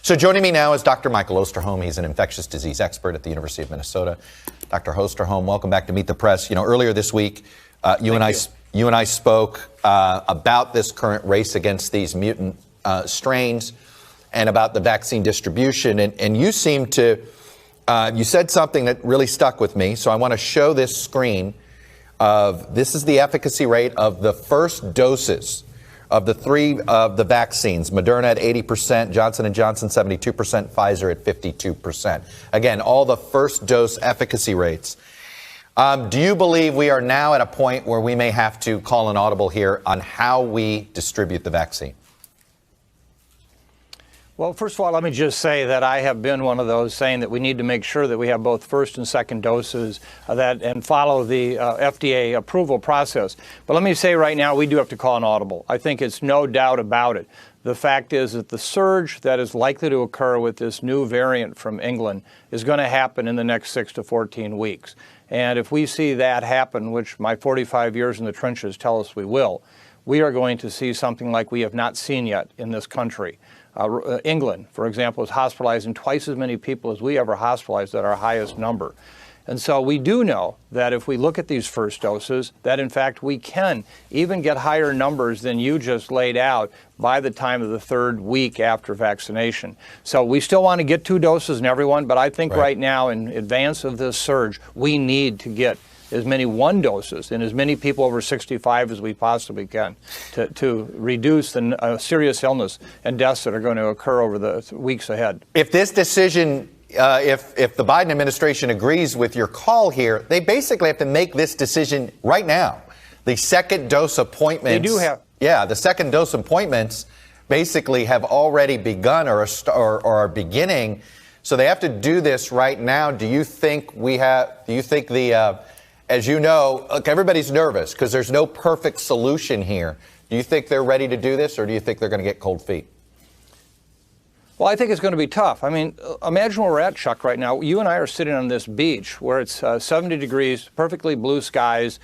So joining me now is Dr. Michael Osterholm. He's an infectious disease expert at the University of Minnesota. Dr. Osterholm, welcome back to Meet the Press. You know, earlier this week, you and I spoke about this current race against these mutant strains and about the vaccine distribution. And you seem to, you said something that really stuck with me. So I want to show this screen of, this is the efficacy rate of the first doses of the three of the vaccines, Moderna at 80%, Johnson & Johnson 72%, Pfizer at 52%. Again, all the first dose efficacy rates. Do you believe we are now at a point where we may have to call an audible here on how we distribute the vaccine? Well, first of all, let me just say that I have been one of those saying that we need to make sure that we have both first and second doses and follow the FDA approval process. But let me say right now, we do have to call an audible. I think it's no doubt about it. The fact is that the surge that is likely to occur with this new variant from England is going to happen in the next 6 to 14 weeks. And if we see that happen, which my 45 years in the trenches tell us we will, we are going to see something like we have not seen yet in this country. England, for example, is hospitalizing twice as many people as we ever hospitalized at our highest number. And so we do know that if we look at these first doses, that in fact we can even get higher numbers than you just laid out by the time of the third week after vaccination. So we still want to get 2 doses in everyone, but I think right now, in advance of this surge, we need to get as many 1 doses in as many people over 65 as we possibly can to reduce the serious illness and deaths that are going to occur over the weeks ahead. If this decision, if the Biden administration agrees with your call here, they basically have to make this decision right now. The second dose appointments. They do have. Yeah, the second dose appointments basically have already begun or are beginning. So they have to do this right now. Do you think as you know, look, everybody's nervous because there's no perfect solution here. Do you think they're ready to do this, or do you think they're going to get cold feet? Well, I think it's going to be tough. I mean, imagine where we're at, Chuck, right now. You and I are sitting on this beach where it's 70 degrees, perfectly blue skies,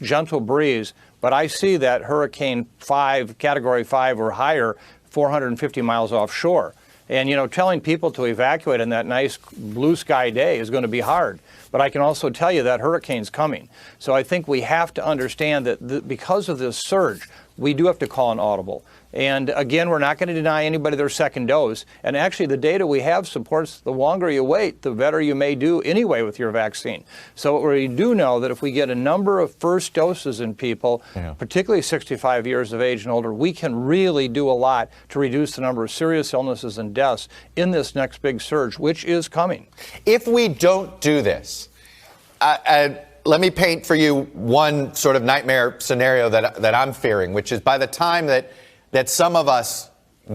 gentle breeze. But I see that Hurricane 5, Category 5 or higher, 450 miles offshore. And, you know, telling people to evacuate on that nice blue sky day is going to be hard. But I can also tell you that hurricane's coming. So I think we have to understand that because of this surge, we do have to call an audible. And again, we're not going to deny anybody their second dose. And actually, the data we have supports the longer you wait, the better you may do anyway with your vaccine. So we do know that if we get a number of first doses in people, particularly 65 years of age and older, we can really do a lot to reduce the number of serious illnesses and deaths in this next big surge, which is coming. If we don't do this, let me paint for you one sort of nightmare scenario that I'm fearing, which is by the time that some of us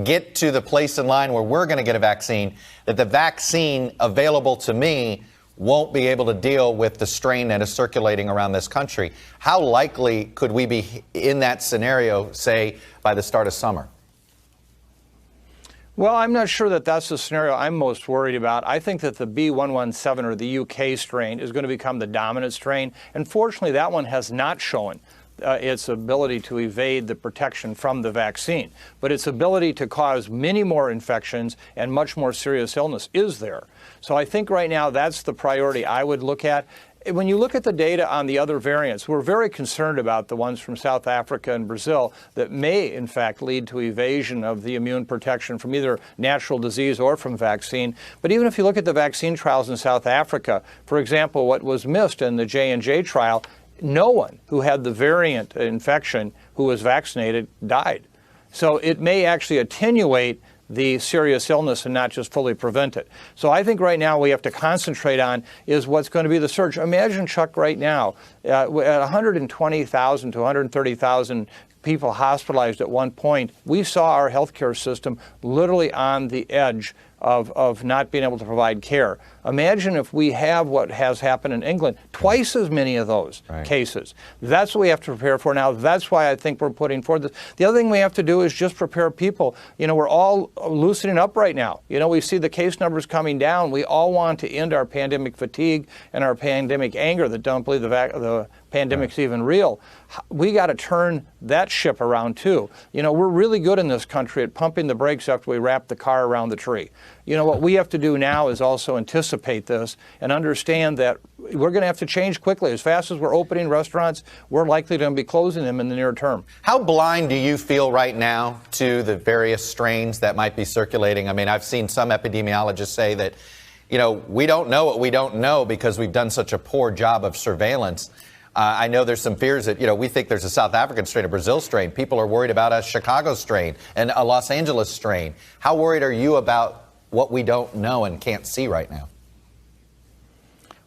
get to the place in line where we're going to get a vaccine, that the vaccine available to me won't be able to deal with the strain that is circulating around this country. How likely could we be in that scenario, say, by the start of summer? Well, I'm not sure that that's the scenario I'm most worried about. I think that the B.1.1.7 or the UK strain is going to become the dominant strain. And fortunately, that one has not shown its ability to evade the protection from the vaccine. But its ability to cause many more infections and much more serious illness is there. So I think right now that's the priority I would look at. When you look at the data on the other variants, we're very concerned about the ones from South Africa and Brazil that may, in fact, lead to evasion of the immune protection from either natural disease or from vaccine. But even if you look at the vaccine trials in South Africa, for example, what was missed in the J&J trial, no one who had the variant infection who was vaccinated died. So it may actually attenuate the serious illness and not just fully prevent it. So I think right now we have to concentrate on is what's going to be the surge. Imagine, Chuck, right now, at 120,000 to 130,000 people hospitalized at one point, we saw our healthcare system literally on the edge of not being able to provide care. Imagine if we have what has happened in England, twice as many of those cases. That's what we have to prepare for now. That's why I think we're putting forward this. The other thing we have to do is just prepare people. You know, we're all loosening up right now. You know, we see the case numbers coming down. We all want to end our pandemic fatigue and our pandemic anger that don't believe the pandemic's even real. We got to turn that ship around too. You know, we're really good in this country at pumping the brakes after we wrap the car around the tree. You know, what we have to do now is also anticipate this and understand that we're going to have to change quickly. As fast as we're opening restaurants, we're likely to be closing them in the near term. How blind do you feel right now to the various strains that might be circulating? I mean, I've seen some epidemiologists say that, you know, we don't know what we don't know because we've done such a poor job of surveillance. I know there's some fears that, you know, we think there's a South African strain, a Brazil strain. People are worried about a Chicago strain and a Los Angeles strain. How worried are you about what we don't know and can't see right now?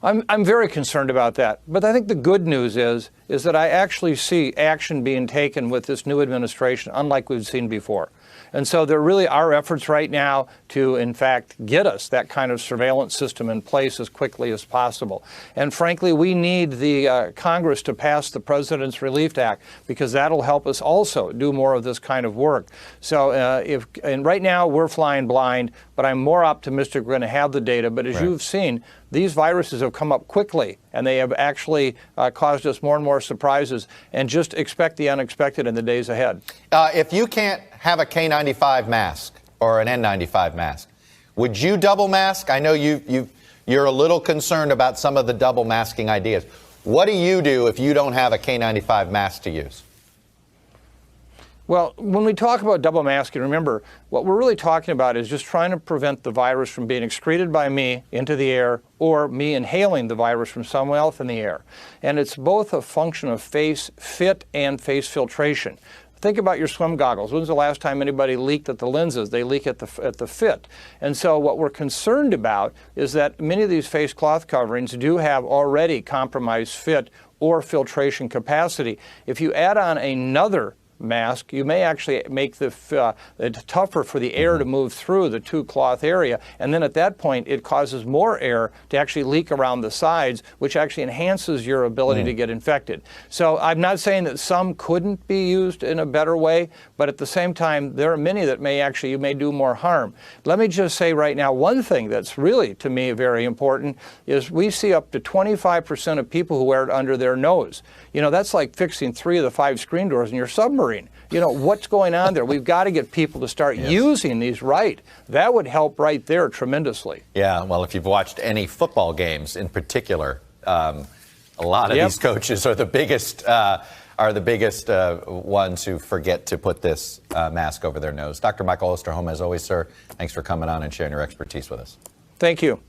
I'm very concerned about that. But I think the good news is that I actually see action being taken with this new administration, unlike we've seen before. And so there really are efforts right now to, in fact, get us that kind of surveillance system in place as quickly as possible. And frankly, we need the Congress to pass the President's Relief Act because that'll help us also do more of this kind of work. So and right now we're flying blind, but I'm more optimistic we're going to have the data. But as you've seen, these viruses have come up quickly, and they have actually caused us more and more surprises. And just expect the unexpected in the days ahead. If you can't have a K95 mask or an N95 mask, would you double mask? I know you're a little concerned about some of the double masking ideas. What do you do if you don't have a K95 mask to use? Well, when we talk about double masking, remember, what we're really talking about is just trying to prevent the virus from being excreted by me into the air or me inhaling the virus from someone else in the air. And it's both a function of face fit and face filtration. Think about your swim goggles. When's the last time anybody leaked at the lenses? They leak at the fit. And so what we're concerned about is that many of these face cloth coverings do have already compromised fit or filtration capacity. If you add on another mask, you may actually make it tougher for the air to move through the two cloth area, and then at that point it causes more air to actually leak around the sides, which actually enhances your ability to get infected. So I'm not saying that some couldn't be used in a better way, but at the same time there are many that you may do more harm. Let me just say right now, one thing that's really to me very important is we see up to 25% of people who wear it under their nose. You know, that's like fixing 3 of the 5 screen doors in your submarine. You know, what's going on there? We've got to get people to start using these right. That would help right there tremendously. Yeah, well, if you've watched any football games in particular, a lot of these coaches are the biggest ones who forget to put this mask over their nose. Dr. Michael Osterholm, as always, sir, thanks for coming on and sharing your expertise with us. Thank you.